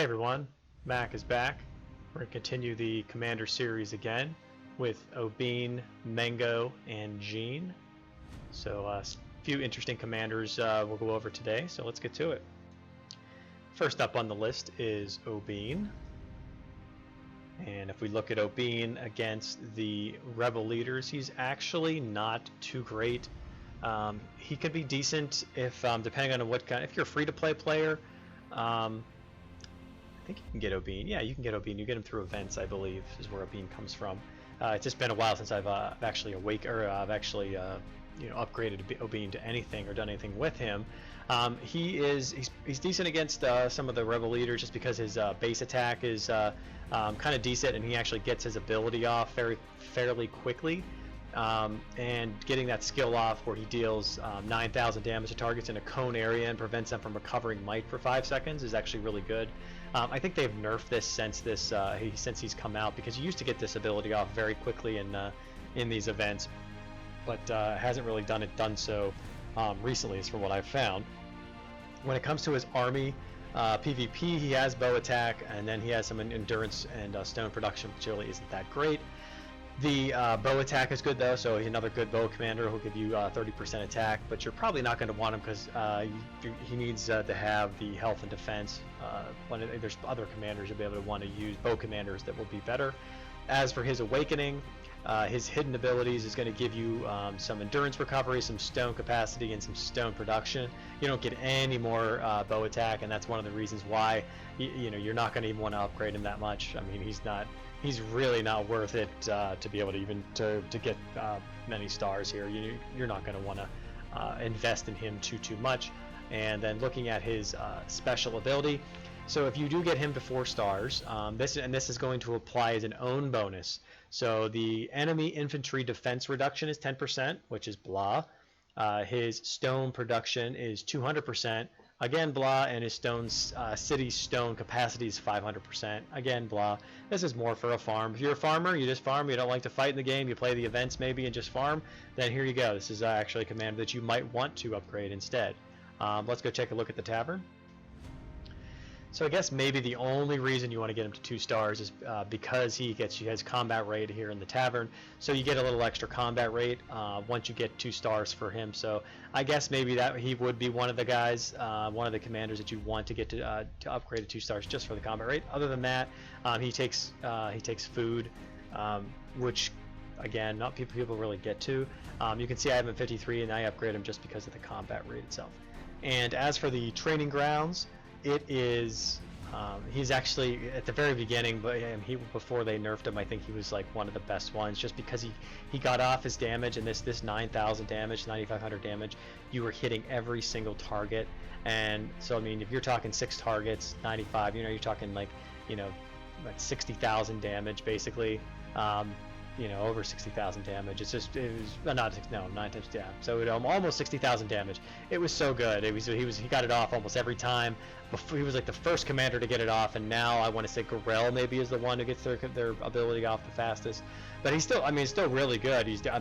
everyone, Mac is back. We're going to continue the Commander series again with OBiehn, Mengo, and Jeane. So a few interesting commanders we'll go over today, so let's get to it. First up on the list is OBiehn. And if we look at OBiehn against the Rebel leaders, he's actually not too great. He could be decent if, depending on what kind. If you're a free-to-play player, I think you can get OBiehn. Yeah, you can get OBiehn. You get him through events, I believe, is where OBiehn comes from. It's just been a while since I've actually upgraded OBiehn to anything or done anything with him. He's decent against some of the Rebel leaders just because his base attack is kind of decent, and he actually gets his ability off fairly quickly. And getting that skill off where he deals 9,000 damage to targets in a cone area and prevents them from recovering might for 5 seconds is actually really good. I think they've nerfed this since he's come out, because he used to get this ability off very quickly in these events, but hasn't really done so recently, is from what I've found. When it comes to his army, PvP, he has bow attack, and then he has some endurance and stone production, which really isn't that great. The bow attack is good though, so he's another good bow commander who'll give you 30% attack, but you're probably not going to want him because he needs to have the health and defense. There's other commanders you'll be able to want to use, bow commanders, that will be better. As for his awakening, his hidden abilities is going to give you some endurance recovery, some stone capacity, and some stone production. You don't get any more bow attack, and that's one of the reasons why you're not going to even want to upgrade him that much. I mean, he's really not worth it to be able to even to get many stars here. You're not going to want to invest in him too much. And then looking at his special ability, so if you do get him to 4 stars, this is going to apply as an own bonus. So the enemy infantry defense reduction is 10%, which is blah. His stone production is 200%, again blah, and his city stone capacity is 500%, again blah. This is more for a farm. If you're a farmer, you just farm, you don't like to fight in the game, you play the events maybe and just farm, then here you go. This is actually a commander that you might want to upgrade instead. Let's go take a look at the tavern. So I guess maybe the only reason you want to get him to 2 stars is because he has combat rate here in the tavern, so you get a little extra combat rate once you get 2 stars for him. So I guess maybe that he would be one of the guys, one of the commanders that you want to get to upgrade to 2 stars just for the combat rate. Other than that, he takes food, which again not people really get to. You can see I have him 53, and I upgrade him just because of the combat rate itself. And as for the training grounds, it is he's actually at the very beginning, but before they nerfed him, I think he was like one of the best ones, just because he got off his damage, and this 9,000 damage, 9,500 damage, you were hitting every single target. And so I mean, if you're talking 6 targets, 95, you're talking like 60,000 damage basically. Over 60,000 damage. It was not 9 times, yeah. So almost 60,000 damage. It was so good. He got it off almost every time. He was like the first commander to get it off, and now I want to say Gorell maybe is the one who gets their ability off the fastest. But he's still, it's still really good. I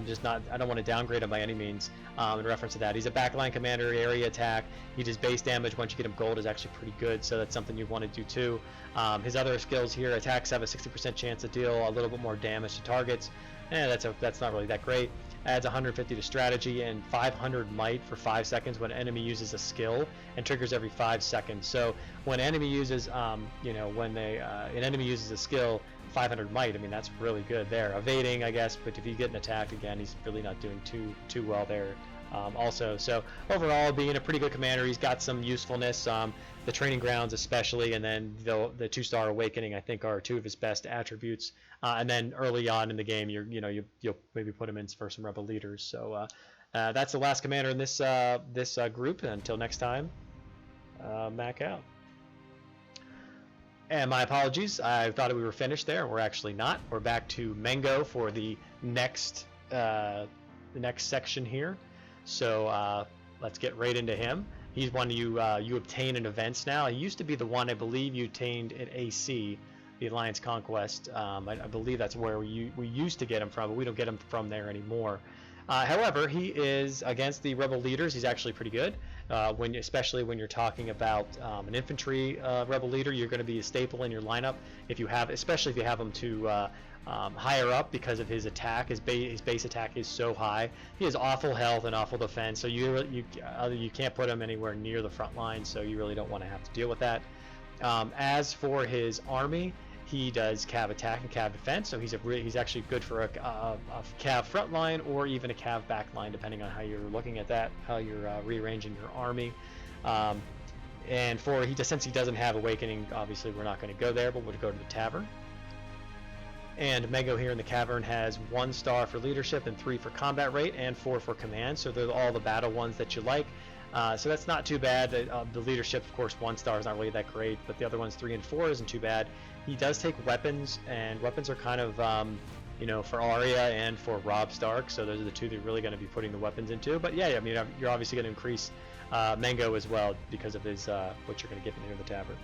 don't want to downgrade him by any means. In reference to that, he's a backline commander, area attack. He does base damage. Once you get him gold, is actually pretty good. So that's something you want to do too. His other skills here: attacks have a 60% chance to deal a little bit more damage to targets. That's not really that great. Adds 150 to strategy and 500 might for 5 seconds when an enemy uses a skill, and triggers every 5 seconds. So when an enemy uses, an enemy uses a skill, 500 might. I mean, that's really good there. Evading, I guess, but if you get an attack again, he's really not doing too well there. Also, so overall, being a pretty good commander, he's got some usefulness. The training grounds especially, and then the 2-star awakening, I think, are 2 of his best attributes. And then early on in the game, you'll maybe put him in for some rebel leaders. So that's the last commander in this group. Until next time, Mac out. And my apologies, I thought we were finished there. We're actually not. We're back to Mengo for the next section here. So let's get right into him. He's one you obtain in events now. He used to be the one, I believe, you obtained at AC, the Alliance Conquest. I believe that's where we used to get him from, but we don't get him from there anymore. However, he is against the rebel leaders. He's actually pretty good. Especially when you're talking about an infantry rebel leader, you're going to be a staple in your lineup. Especially if you have him to higher up because of his attack. His base attack is so high. He has awful health and awful defense, so you can't put him anywhere near the front line. So you really don't want to have to deal with that. As for his army, he does cav attack and cav defense, so he's actually good for a cav front line or even a cav back line, depending on how you're looking at that, how you're rearranging your army. And since he doesn't have Awakening, obviously we're not going to go there, but we'll go to the Tavern. And Mengo here in the Cavern has 1 star for leadership and 3 for combat rate and 4 for command, so they're all the battle ones that you like. So that's not too bad. The leadership, of course, 1 star is not really that great, but the other ones 3 and 4 isn't too bad. He does take weapons, and weapons are kind of, for Arya and for Robb Stark, so those are the 2 that you're really going to be putting the weapons into. But yeah, I mean, you're obviously going to increase Mengo as well because of his what you're going to get in the Tavern.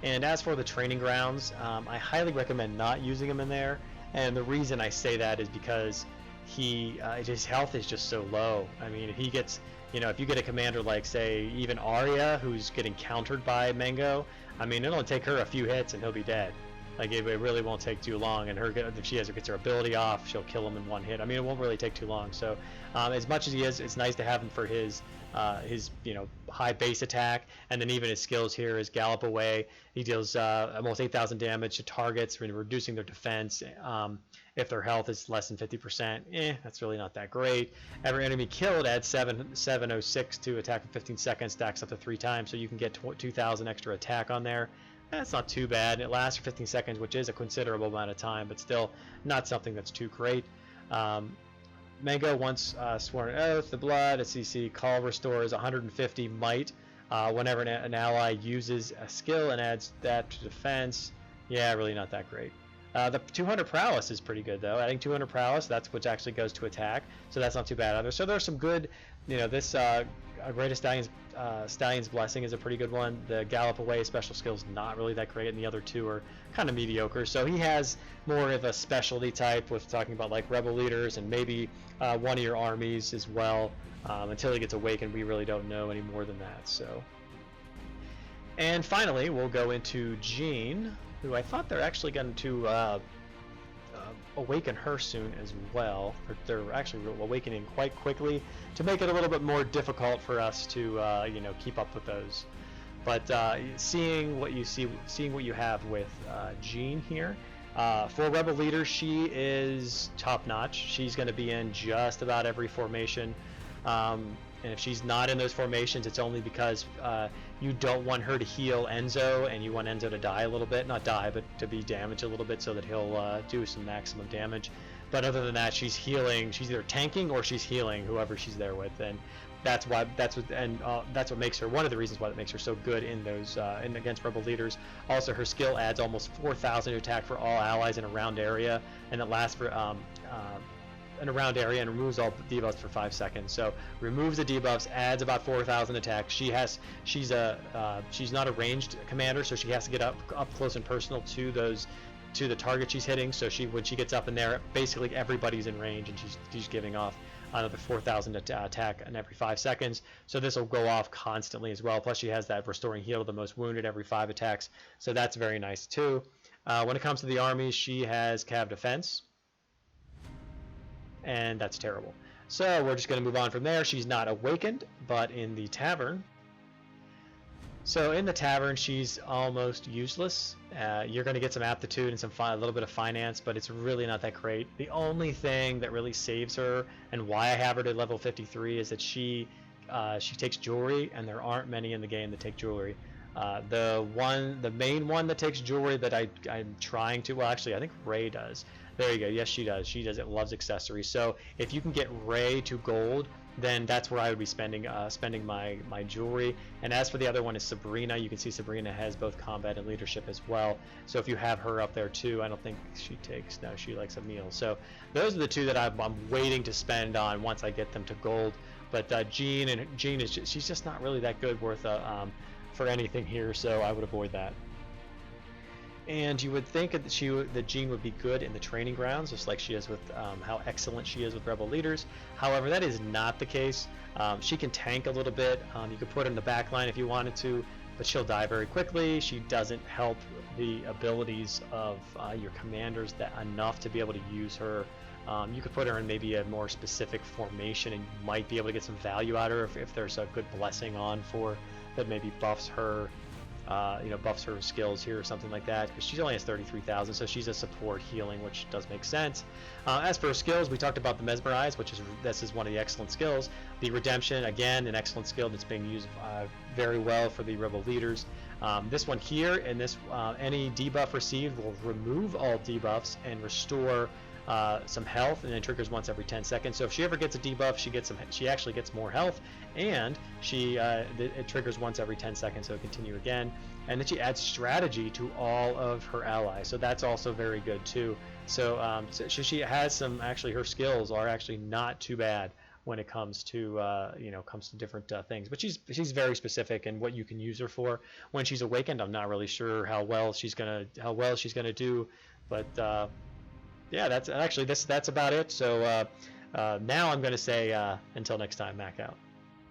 And as for the training grounds, I highly recommend not using him in there, and the reason I say that is because his health is just so low. I mean, if he gets, if you get a commander like, say, even Arya, who's getting countered by Mengo, I mean, it'll take her a few hits and he'll be dead. Like, it really won't take too long, and if she gets her ability off, she'll kill him in 1 hit. I mean, it won't really take too long. So, as much as he is, it's nice to have him for his high base attack, and then even his skills here is Gallop Away. He deals almost 8,000 damage to targets, reducing their defense. If their health is less than 50%, that's really not that great. Every enemy killed adds 706 to attack for 15 seconds, stacks up to 3 times, so you can get 2,000 extra attack on there. That's not too bad. It lasts for 15 seconds, which is a considerable amount of time, but still not something that's too great. Mengo once sworn an oath, the blood, a CC call restores 150 might whenever an ally uses a skill and adds that to defense. Yeah, really not that great. The 200 prowess is pretty good though. Adding 200 prowess, that's what actually goes to attack, so that's not too bad either. So there's some good, this Greatest Stallion's Blessing is a pretty good one. The Gallop Away special skill is not really that great, and the other 2 are kind of mediocre. So he has more of a specialty type with talking about like rebel leaders and maybe one of your armies as well. Until he gets Awakened, we really don't know any more than that. So, and finally, we'll go into Jeane, who I thought they're actually going to awaken her soon as well. They're actually awakening quite quickly to make it a little bit more difficult for us to keep up with those. But seeing what you have with Jeane here, for rebel leader, she is top notch. She's going to be in just about every formation. And if she's not in those formations, it's only because you don't want her to heal Enzo, and you want Enzo to die a little bit. Not die, but to be damaged a little bit so that he'll do some maximum damage. But other than that, she's healing. She's either tanking or she's healing whoever she's there with, and that's what makes her, one of the reasons why it makes her so good in those against rebel leaders. Also, her skill adds almost 4,000 to attack for all allies in a round area, and it lasts for in a round area and removes all debuffs for 5 seconds. So removes the debuffs, adds about 4,000 attack. She's not a ranged commander, so she has to get up close and personal to the target she's hitting. So when she gets up in there, basically everybody's in range, and she's giving off another 4,000 attack in every 5 seconds. So this will go off constantly as well. Plus she has that restoring heal to the most wounded every 5 attacks. So that's very nice too. When it comes to the army, she has cav defense, and that's terrible. So we're just going to move on from there. She's not awakened, but in the tavern. So in the tavern, she's almost useless. You're going to get some aptitude and a little bit of finance, but it's really not that great. The only thing that really saves her, and why I have her to level 53, is that she takes jewelry, and there aren't many in the game that take jewelry. The main one that takes jewelry that I'm trying to, well, actually I think Ray does. There you go. Yes, she does. She does. It loves accessories. So if you can get Ray to gold, then that's where I would be spending my jewelry. And as for the other one is Sabrina. You can see Sabrina has both combat and leadership as well. So if you have her up there too, I don't think she takes. No, she likes a meal. So those are the 2 that I'm waiting to spend on once I get them to gold. But Jeane is she's just not really that good worth for anything here. So I would avoid that. And you would think that that Jeane would be good in the training grounds, just like she is with how excellent she is with rebel leaders. However, that is not the case. She can tank a little bit. You could put her in the back line if you wanted to, but she'll die very quickly. She doesn't help the abilities of your commanders that enough to be able to use her. You could put her in maybe a more specific formation, and you might be able to get some value out of her if there's a good blessing on for that maybe buffs her. Buffs her skills here or something like that, because she only has 33,000, so she's a support healing, which does make sense. As for her skills, we talked about the Mesmerize, this is one of the excellent skills. The Redemption, again, an excellent skill that's being used very well for the rebel leaders. This one here, and this any debuff received will remove all debuffs and restore some health, and it triggers once every 10 seconds. So if she ever gets a debuff, she actually gets more health, and it triggers once every 10 seconds, so it'll continue again. And then she adds strategy to all of her allies, so that's also very good too. So, she has some, actually her skills are actually not too bad when it comes to different things, but she's very specific in what you can use her for. When she's awakened, I'm not really sure how well she's gonna do, but yeah, that's about it. So now I'm going to say until next time, Mac out.